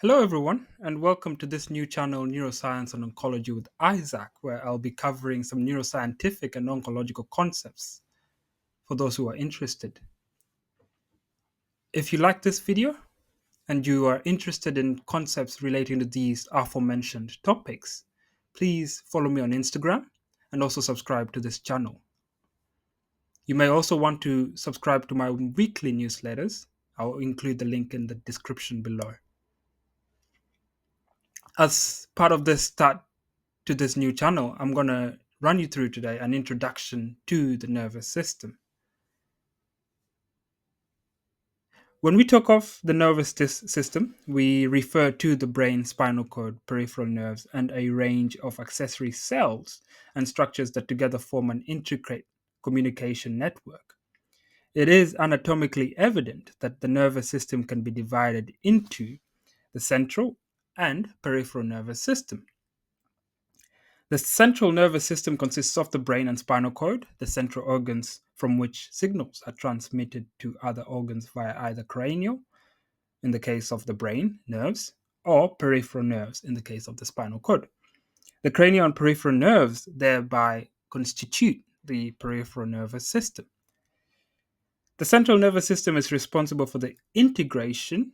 Hello, everyone, and welcome to this new channel, Neuroscience and Oncology with Isaac, where I'll be covering some neuroscientific and oncological concepts for those who are interested. If you like this video and you are interested in concepts relating to these aforementioned topics, please follow me on Instagram and also subscribe to this channel. You may also want to subscribe to my weekly newsletters. I'll include the link in the description below. As part of this start to this new channel, I'm going to run you through today an introduction to the nervous system. When we talk of the nervous system, we refer to the brain, spinal cord, peripheral nerves, and a range of accessory cells and structures that together form an intricate communication network. It is anatomically evident that the nervous system can be divided into the central and peripheral nervous system. The central nervous system consists of the brain and spinal cord, the central organs from which signals are transmitted to other organs via either cranial, in the case of the brain, nerves, or peripheral nerves, in the case of the spinal cord. The cranial and peripheral nerves thereby constitute the peripheral nervous system. The central nervous system is responsible for the integration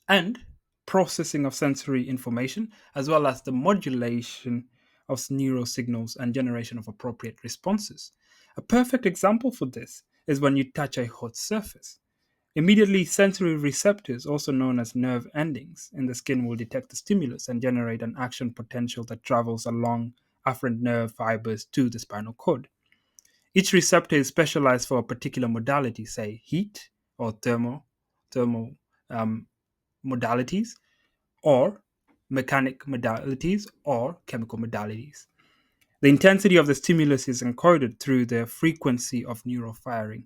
and processing of sensory information, as well as the modulation of neural signals and generation of appropriate responses. A perfect example for this is when you touch a hot surface. Immediately, sensory receptors, also known as nerve endings, in the skin will detect the stimulus and generate an action potential that travels along afferent nerve fibers to the spinal cord. Each receptor is specialized for a particular modality, say heat or thermal modalities, or mechanic modalities, or chemical modalities. The intensity of the stimulus is encoded through the frequency of neural firing.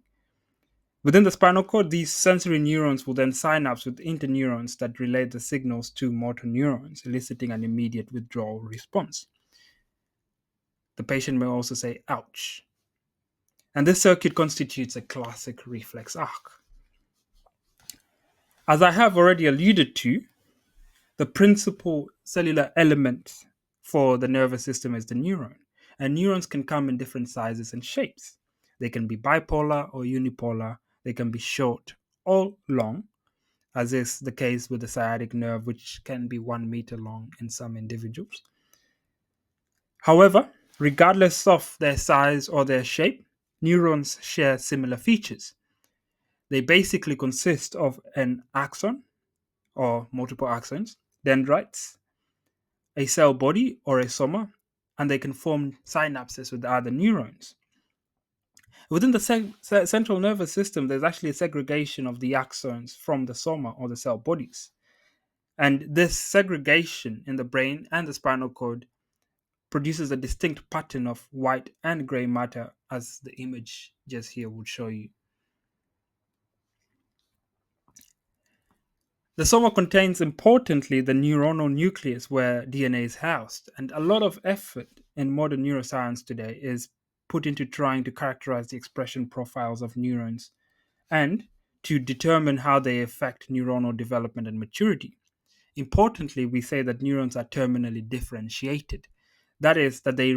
Within the spinal cord, these sensory neurons will then synapse with interneurons that relay the signals to motor neurons, eliciting an immediate withdrawal response. The patient may also say, ouch. And this circuit constitutes a classic reflex arc. As I have already alluded to, the principal cellular element for the nervous system is the neuron. And neurons can come in different sizes and shapes. They can be bipolar or unipolar. They can be short or long, as is the case with the sciatic nerve, which can be 1 meter long in some individuals. However, regardless of their size or their shape, neurons share similar features. They basically consist of an axon or multiple axons, dendrites, a cell body or a soma, and they can form synapses with other neurons. Within the central nervous system, there's actually a segregation of the axons from the soma or the cell bodies. And this segregation in the brain and the spinal cord produces a distinct pattern of white and gray matter, as the image just here would show you. The soma contains, importantly, the neuronal nucleus where DNA is housed, and a lot of effort in modern neuroscience today is put into trying to characterize the expression profiles of neurons and to determine how they affect neuronal development and maturity. Importantly, we say that neurons are terminally differentiated. That is, that they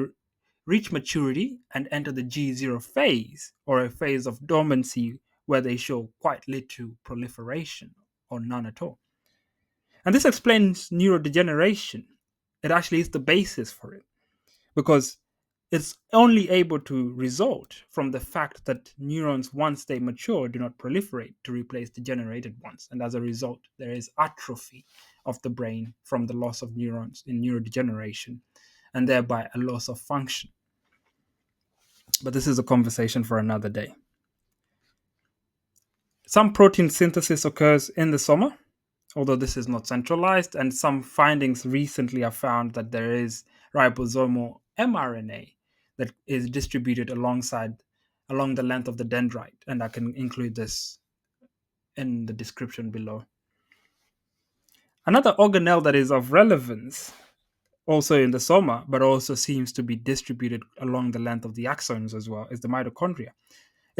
reach maturity and enter the G0 phase, or a phase of dormancy where they show quite little proliferation or none at all. And this explains neurodegeneration. It actually is the basis for it because it's only able to result from the fact that neurons, once they mature, do not proliferate to replace degenerated ones. And as a result, there is atrophy of the brain from the loss of neurons in neurodegeneration, and thereby a loss of function. But this is a conversation for another day. Some protein synthesis occurs in the soma, although this is not centralized, and some findings recently have found that there is ribosomal mRNA that is distributed along the length of the dendrite, and I can include this in the description below. Another organelle that is of relevance, also in the soma, but also seems to be distributed along the length of the axons as well, is the mitochondria.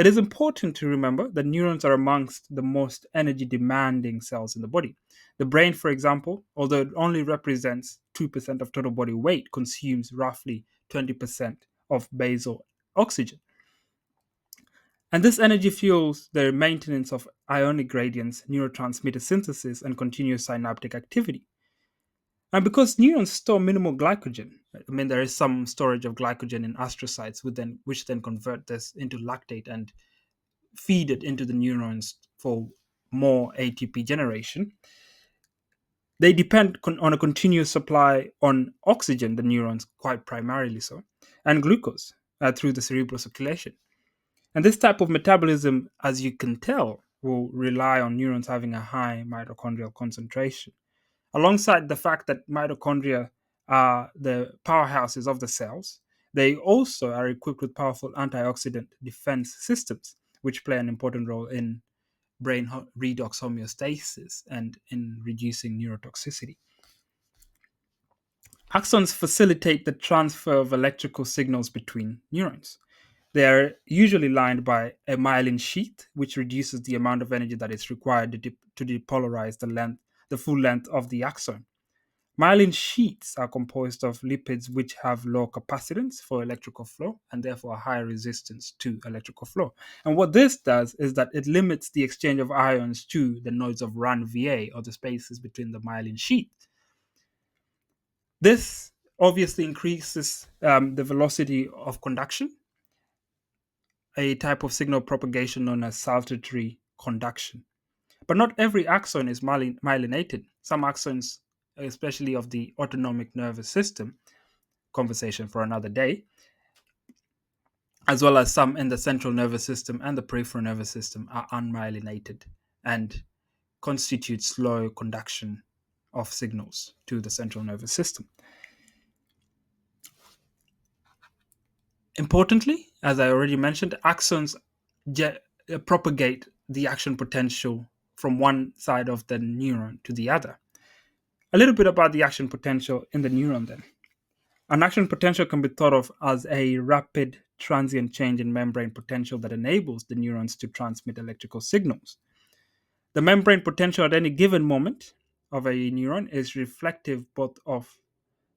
It is important to remember that neurons are amongst the most energy demanding cells in the body. The brain, for example, although it only represents 2% of total body weight, consumes roughly 20% of basal oxygen. And this energy fuels the maintenance of ionic gradients, neurotransmitter synthesis, and continuous synaptic activity. And because neurons store minimal glycogen, there is some storage of glycogen in astrocytes, which then convert this into lactate and feed it into the neurons for more ATP generation. They depend on a continuous supply on oxygen, the neurons quite primarily so, and glucose through the cerebral circulation. And this type of metabolism, as you can tell, will rely on neurons having a high mitochondrial concentration. Alongside the fact that mitochondria are the powerhouses of the cells, they also are equipped with powerful antioxidant defense systems, which play an important role in brain redox homeostasis and in reducing neurotoxicity. Axons facilitate the transfer of electrical signals between neurons. They are usually lined by a myelin sheath, which reduces the amount of energy that is required to depolarize the full length of the axon. Myelin sheaths are composed of lipids which have low capacitance for electrical flow and therefore high resistance to electrical flow. And what this does is that it limits the exchange of ions to the nodes of RAN-VA, or the spaces between the myelin sheath. This obviously increases the velocity of conduction, a type of signal propagation known as saltatory conduction. But not every axon is myelinated. Some axons, especially of the autonomic nervous system, conversation for another day, as well as some in the central nervous system and the peripheral nervous system, are unmyelinated and constitute slow conduction of signals to the central nervous system. Importantly, as I already mentioned, axons propagate the action potential from one side of the neuron to the other. A little bit about the action potential in the neuron then. An action potential can be thought of as a rapid transient change in membrane potential that enables the neurons to transmit electrical signals. The membrane potential at any given moment of a neuron is reflective both of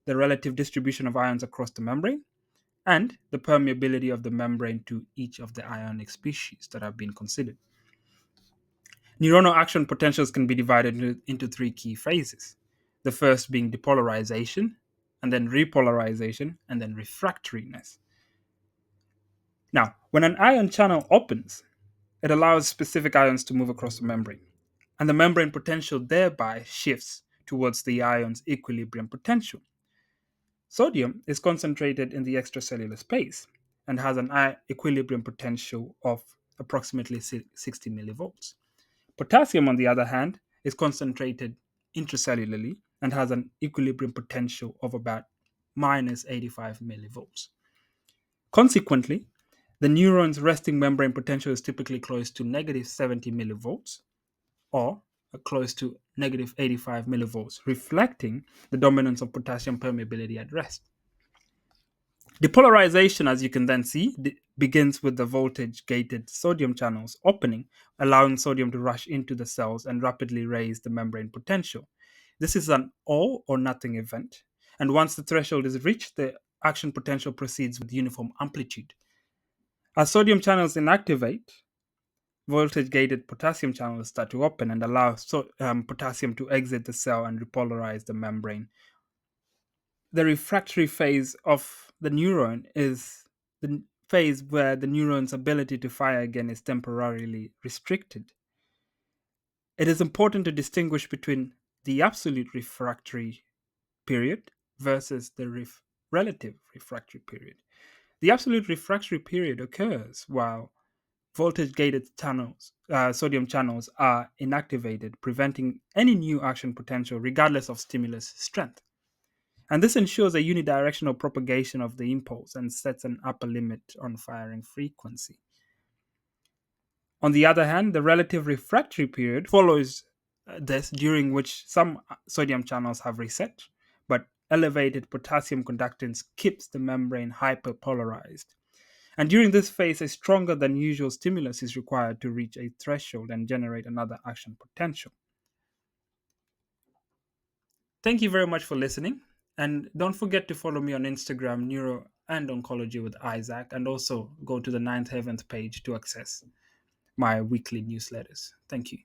the relative distribution of ions across the membrane and the permeability of the membrane to each of the ionic species that have been considered. Neuronal action potentials can be divided into three key phases. The first being depolarization, and then repolarization, and then refractoriness. Now, when an ion channel opens, it allows specific ions to move across the membrane, and the membrane potential thereby shifts towards the ion's equilibrium potential. Sodium is concentrated in the extracellular space and has an equilibrium potential of approximately 60 millivolts. Potassium, on the other hand, is concentrated intracellularly and has an equilibrium potential of about minus 85 millivolts. Consequently, the neuron's resting membrane potential is typically close to negative 70 millivolts or close to negative 85 millivolts, reflecting the dominance of potassium permeability at rest. Depolarization, as you can then see, begins with the voltage-gated sodium channels opening, allowing sodium to rush into the cells and rapidly raise the membrane potential. This is an all or nothing event, and once the threshold is reached, the action potential proceeds with uniform amplitude. As sodium channels inactivate, voltage-gated potassium channels start to open and allow potassium to exit the cell and repolarize the membrane. The refractory phase of the neuron is the phase where the neuron's ability to fire again is temporarily restricted. It is important to distinguish between the absolute refractory period versus the relative refractory period. The absolute refractory period occurs while voltage-gated sodium channels are inactivated, preventing any new action potential regardless of stimulus strength. And this ensures a unidirectional propagation of the impulse and sets an upper limit on firing frequency. On the other hand, the relative refractory period follows this, during which some sodium channels have reset, but elevated potassium conductance keeps the membrane hyperpolarized. And during this phase, a stronger than usual stimulus is required to reach a threshold and generate another action potential. Thank you very much for listening. And don't forget to follow me on Instagram, Neuro and Oncology with Isaac, and also go to the Ninth Heavens page to access my weekly newsletters. Thank you.